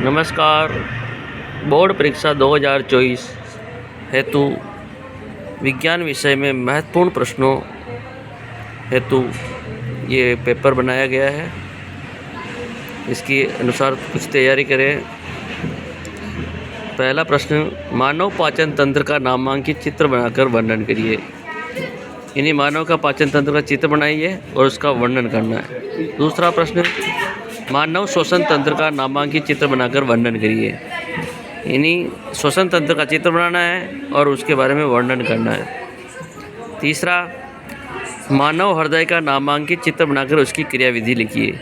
नमस्कार। बोर्ड परीक्षा 2024 हेतु विज्ञान विषय में महत्वपूर्ण प्रश्नों हेतु ये पेपर बनाया गया है। इसके अनुसार कुछ तैयारी करें। पहला प्रश्न, मानव पाचन तंत्र का नामांकित चित्र बनाकर वर्णन करिए। यानी मानव का पाचन तंत्र का चित्र बनाइए और उसका वर्णन करना है। दूसरा प्रश्न, मानव श्वसन तंत्र का नामांकित चित्र बनाकर वर्णन करिए। यानी श्वसन तंत्र का चित्र बनाना है और उसके बारे में वर्णन करना है। तीसरा, मानव हृदय का नामांकित चित्र बनाकर उसकी क्रियाविधि लिखिए।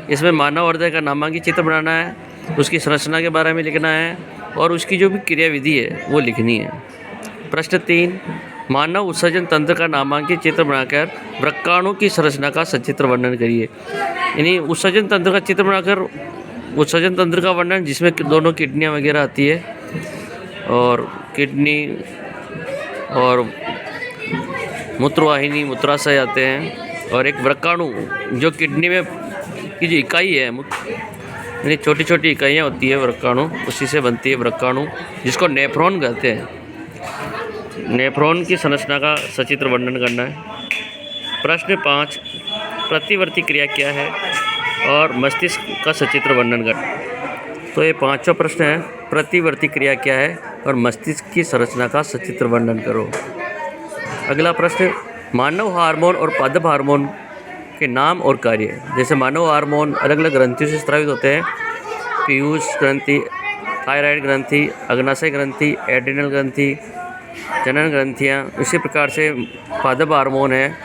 इसमें मानव हृदय का नामांकित चित्र बनाना है, उसकी संरचना के बारे में लिखना है और उसकी जो भी क्रियाविधि है वो लिखनी है। प्रश्न 3, मानव उत्सर्जन तंत्र का नामांकित चित्र बनाकर वृक्काणु की संरचना का सचित्र वर्णन करिए। यानी उत्सर्जन तंत्र का चित्र बनाकर उत्सर्जन तंत्र का वर्णन, जिसमें दोनों किडनियाँ वगैरह आती है और किडनी और मूत्रवाहिनी मूत्राशय आते हैं, और एक वृक्काणु जो किडनी में की जो इकाई है, यानी छोटी छोटी इकाइयाँ होती है वृक्काणु, उसी से बनती है वृक्काणु, जिसको नेफ्रॉन कहते हैं। नेफ्रॉन की संरचना का सचित्र वर्णन करना है। प्रश्न 5, प्रतिवर्ती क्रिया क्या है और मस्तिष्क का सचित्र वर्णन करना। तो ये पांचवा प्रश्न है, प्रतिवर्ती क्रिया क्या है और मस्तिष्क की संरचना का सचित्र वर्णन करो। अगला प्रश्न, मानव हार्मोन और पादप हार्मोन के नाम और कार्य। जैसे मानव हार्मोन अलग अलग ग्रंथियों से स्रावित होते हैं, पीयूष ग्रंथि, थायराइड ग्रंथि, अग्नाशय ग्रंथि, एड्रिनल ग्रंथि, जनन ग्रंथियाँ। इसी प्रकार से पादप हार्मोन है,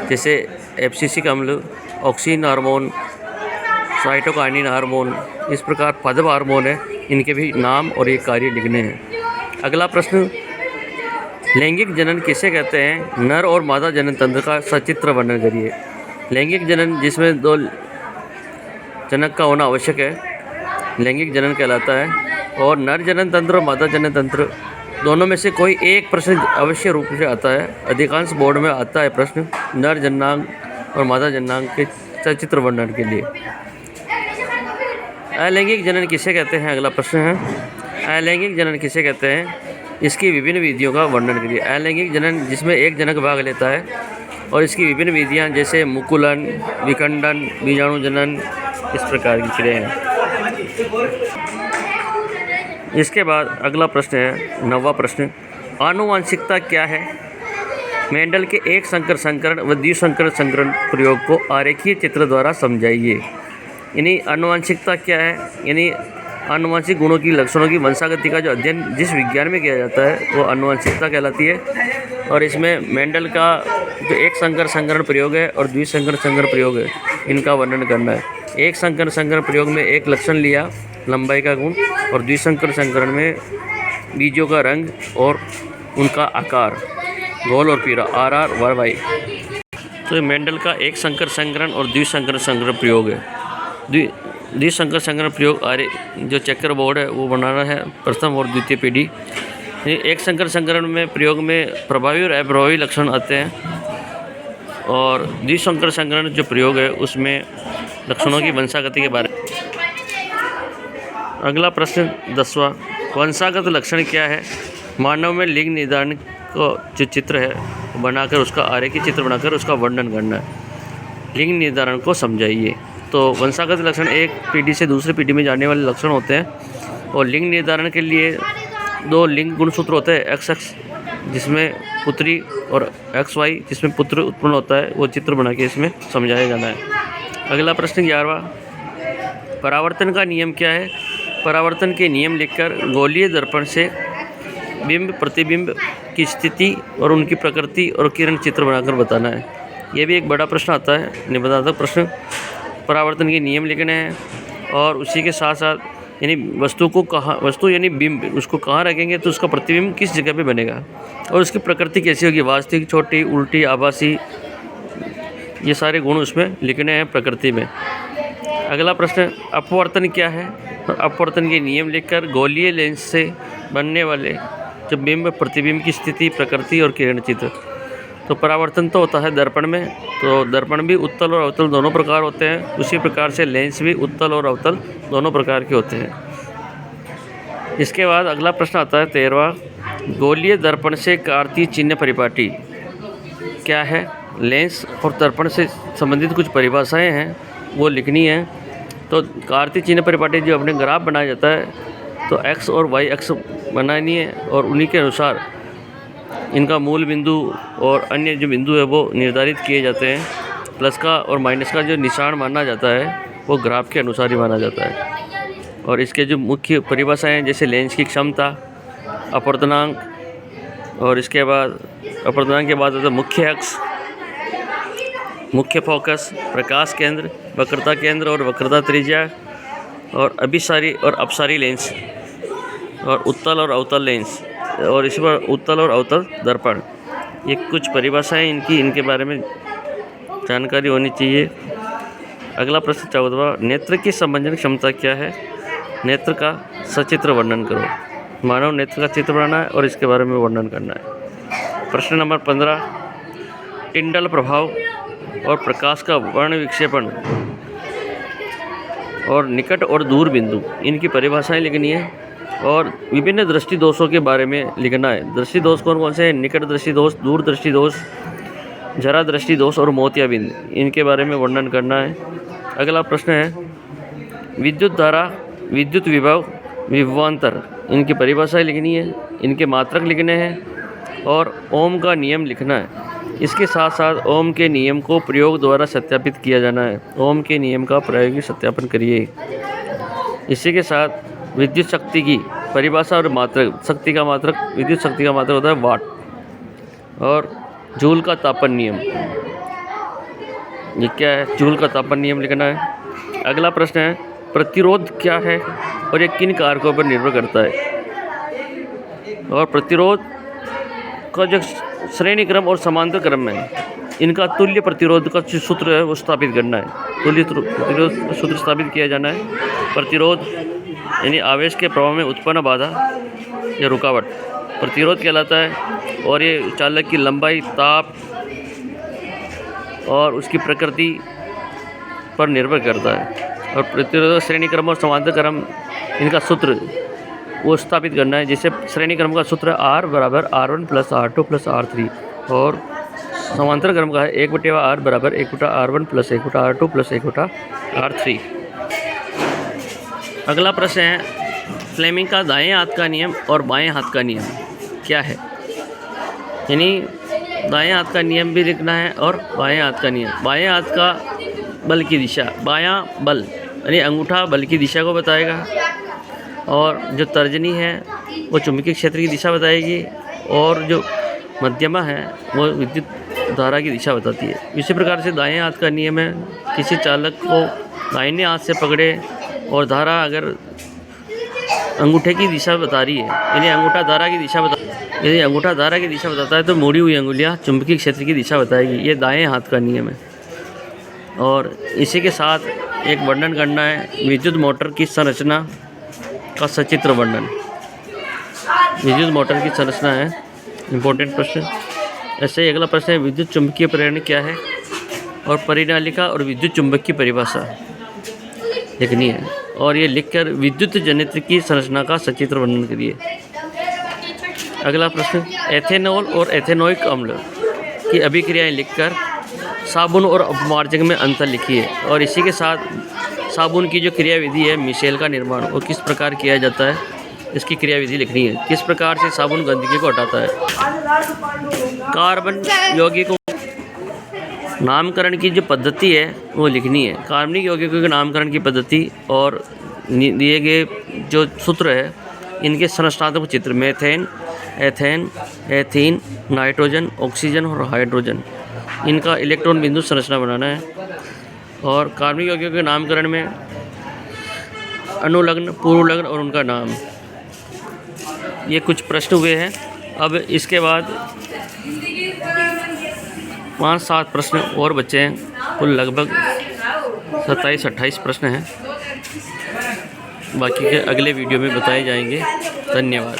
जैसे एब्सिसिक अम्ल, ऑक्सीन हार्मोन, साइटोकाइनिन हार्मोन। इस प्रकार पादप हार्मोन है, इनके भी नाम और ये कार्य लिखने हैं। अगला प्रश्न, लैंगिक जनन किसे कहते हैं? नर और मादा जनन तंत्र का सचित्र वर्णन करिए। लैंगिक जनन जिसमें दो जनक का होना आवश्यक है, लैंगिक जनन कहलाता है। और नर जनन तंत्र और मादा जनन तंत्र दोनों में से कोई एक प्रश्न अवश्य रूप से आता है। अधिकांश बोर्ड में आता है प्रश्न नर जननांग और मादा जननांग के सचित्र वर्णन के लिए। अलैंगिक जनन किसे कहते हैं? अगला प्रश्न है, अलैंगिक जनन किसे कहते हैं? इसकी विभिन्न विधियों का वर्णन करिए। अलैंगिक जनन जिसमें एक जनक भाग लेता है और इसकी विभिन्न विधियां जैसे मुकुलन, विखंडन, बीजाणु जनन, इस प्रकार की क्रियाएं हैं। इसके बाद अगला प्रश्न है, 9वां प्रश्न, आनुवांशिकता क्या है? मेंडल के एक संकर संकरण व द्विसंकर संकरण प्रयोग को आरेखीय चित्र द्वारा समझाइए। यानी आनुवांशिकता क्या है? यानी आनुवांशिक गुणों की लक्षणों की वंशागति का जो अध्ययन जिस विज्ञान में किया जाता है वो आनुवांशिकता कहलाती है। और इसमें मेंडल का जो एक संकर संकरण प्रयोग है और द्विसंकर संकरण प्रयोग है, इनका वर्णन करना है। एक संकर संकरण प्रयोग में एक लक्षण लिया, लंबाई का गुण, और द्विसंकर संकरण में बीजों का रंग और उनका आकार, गोल और पीला, RR YY। तो ये मेंडल का एक संकर संकरण और द्विसंकर संकरण प्रयोग है। द्विसंकर संकरण प्रयोग जो चेकर बोर्ड है वो बनाना है, प्रथम और द्वितीय पीढ़ी। एक संकर संकरण में प्रयोग में प्रभावी और अप्रभावी लक्षण आते हैं, और द्विसंकर संकरण जो प्रयोग है उसमें लक्षणों की वंशागति के बारे में। अगला प्रश्न 10वां, वंशागत लक्षण क्या है? मानव में लिंग निर्धारण को जो चित्र है बनाकर उसका आरेखीय चित्र बनाकर उसका वर्णन करना है। लिंग निर्धारण को समझाइए। तो वंशागत लक्षण एक पीढ़ी से दूसरी पीढ़ी में जाने वाले लक्षण होते हैं, और लिंग निर्धारण के लिए दो लिंग गुणसूत्र होते हैं, XX जिसमें पुत्री और XY जिसमें पुत्र उत्पन्न होता है, वो चित्र बना के इसमें समझाया जाना है। अगला प्रश्न 11वां, परावर्तन का नियम क्या है? परावर्तन के नियम लिखकर गोलीय दर्पण से बिंब प्रतिबिंब की स्थिति और उनकी प्रकृति और किरण चित्र बनाकर बताना है। यह भी एक बड़ा प्रश्न आता है, निबंधात्मक प्रश्न। परावर्तन के नियम लिखने हैं और उसी के साथ साथ यानी वस्तु यानी बिंब, उसको कहाँ रखेंगे तो उसका प्रतिबिंब किस जगह पे बनेगा और उसकी प्रकृति कैसी होगी, वास्तविक, छोटी, उल्टी, आभासी, ये सारे गुण उसमें लिखने हैं प्रकृति में। अगला प्रश्न, अपवर्तन क्या है? अपवर्तन के नियम लिखकर गोलीय लेंस से बनने वाले जो बिंब प्रतिबिंब की स्थिति, प्रकृति और किरण चित्र। तो परावर्तन तो होता है दर्पण में, तो दर्पण भी उत्तल और अवतल दोनों प्रकार होते हैं। उसी प्रकार से लेंस भी उत्तल और अवतल दोनों प्रकार के होते हैं। इसके बाद अगला प्रश्न आता है 13वां, गोलीय दर्पण से कार्तीय चिन्ह परिपाटी क्या है? लेंस और दर्पण से संबंधित कुछ परिभाषाएं हैं, वो लिखनी है। तो कार्तीय चिन्ह परिपाटी जो अपने ग्राफ बनाया जाता है तो एक्स और वाई एक्स बनानी है और उन्हीं के अनुसार इनका मूल बिंदु और अन्य जो बिंदु है वो निर्धारित किए जाते हैं। प्लस का और माइनस का जो निशान माना जाता है वो ग्राफ के अनुसार ही माना जाता है। और इसके जो मुख्य परिभाषाएं हैं जैसे लेंस की क्षमता, अपवर्तनांक, और इसके बाद अपवर्तनांक के बाद आता है मुख्य अक्ष, मुख्य फोकस, प्रकाश केंद्र, वक्रता केंद्र और वक्रता त्रिज्या, और अभिसारी और अपसारी लेंस, और उत्तल और अवतल लेंस, और इसी पर उत्तल और अवतल दर्पण। ये कुछ परिभाषाएं इनके बारे में जानकारी होनी चाहिए। अगला प्रश्न 14वां, नेत्र की समंजन क्षमता क्या है? नेत्र का सचित्र वर्णन करो। मानव नेत्र का चित्र बनाना है और इसके बारे में वर्णन करना है। प्रश्न नंबर 15, टिंडल प्रभाव और प्रकाश का वर्ण विक्षेपण और निकट और दूर बिंदु, इनकी परिभाषाएं लिखनी है और विभिन्न दृष्टि दोषों के बारे में लिखना है। दृष्टि दोष कौन कौन से हैं? निकट दृष्टि दोष, दूर दृष्टि दोष, जरा दृष्टि दोष और मोतियाबिंद, इनके बारे में वर्णन करना है। अगला प्रश्न है, विद्युत धारा, विद्युत विभव, विभवांतर, इनकी परिभाषाएं लिखनी है, इनके मात्रक लिखने हैं और ओम का नियम लिखना है। इसके साथ साथ ओम के नियम को प्रयोग द्वारा सत्यापित किया जाना है। ओम के नियम का प्रायोगिक सत्यापन करिए। इसी के साथ विद्युत शक्ति की परिभाषा और मात्रक, शक्ति का मात्रक, विद्युत शक्ति का मात्रक होता है वाट, और जूल का तापन नियम, ये क्या है? जूल का तापन नियम लिखना है। अगला प्रश्न है, प्रतिरोध क्या है और ये किन कारकों पर निर्भर करता है? और प्रतिरोध का जो श्रेणी क्रम और समांतर क्रम में इनका तुल्य प्रतिरोध का जो सूत्र है वो स्थापित करना है। तुल्य प्रतिरोध का सूत्र स्थापित किया जाना है। प्रतिरोध यानी आवेश के प्रभाव में उत्पन्न बाधा या रुकावट प्रतिरोध कहलाता है, और ये चालक की लंबाई, ताप और उसकी प्रकृति पर निर्भर करता है। और प्रतिरोध श्रेणी क्रम और समांतर क्रम, इनका सूत्र वो स्थापित करना है। जैसे श्रेणी क्रम का सूत्र R बराबर R1 plus R2 plus R3, और समांतर क्रम का है 1/R बराबर 1/R1 plus 1/R2 plus 1/R3। अगला प्रश्न है, फ्लेमिंग का दाएं हाथ का नियम और बाएं हाथ का नियम क्या है? यानी दाएं हाथ का नियम भी लिखना है और बाएं हाथ का नियम। बाएं हाथ का बल की दिशा, बायां बल यानी अंगूठा बल की दिशा को बताएगा, और जो तर्जनी है वो चुंबकीय क्षेत्र की दिशा बताएगी, और जो मध्यमा है वो विद्युत धारा की दिशा बताती है। इसी प्रकार से दाएं हाथ का नियम है, किसी चालक को दाहिने हाथ से पकड़े और धारा अगर अंगूठे की दिशा बता रही है, यानी अंगूठा धारा की दिशा यदि अंगूठा धारा की दिशा बताता है तो मुड़ी हुई अंगुलियां चुंबकीय क्षेत्र की दिशा बताएगी। ये दाएं हाथ का नियम है। और इसी के साथ एक वर्णन करना है विद्युत मोटर की संरचना का सचित्र वर्णन। विद्युत मोटर की संरचना है इम्पोर्टेंट प्रश्न। ऐसे ही अगला प्रश्न है, विद्युत चुंबकीय प्रेरण क्या है? और परिनालिका और विद्युत चुंबक की परिभाषा लिखनी है, और ये लिखकर विद्युत जनित्र की संरचना का सचित्र वर्णन करिए। अगला प्रश्न, एथेनॉल और एथेनोइक अम्ल की अभिक्रियाएं लिखकर साबुन और अपमार्जक में अंतर लिखिए। और इसी के साथ साबुन की जो क्रियाविधि है मिशेल का निर्माण, वो किस प्रकार किया जाता है, इसकी क्रियाविधि लिखनी है। किस प्रकार से साबुन गंदगी को हटाता है। कार्बन यौगिकों नामकरण की जो पद्धति है वो लिखनी है। कार्बनिक यौगिकों के नामकरण की पद्धति और दिए गए जो सूत्र है इनके संरचनात्मक चित्र, methane, ethane, ethene, nitrogen, oxygen और हाइड्रोजन, इनका इलेक्ट्रॉन बिंदु संरचना बनाना है। और कार्बनिक यौगिकों के नामकरण में अनुलग्न, पूर्वलग्न और उनका नाम, ये कुछ प्रश्न हुए हैं। अब इसके बाद 5-7 प्रश्न और बचे हैं। कुल लगभग 27-28 प्रश्न हैं। बाकी के अगले वीडियो में बताए जाएंगे। धन्यवाद।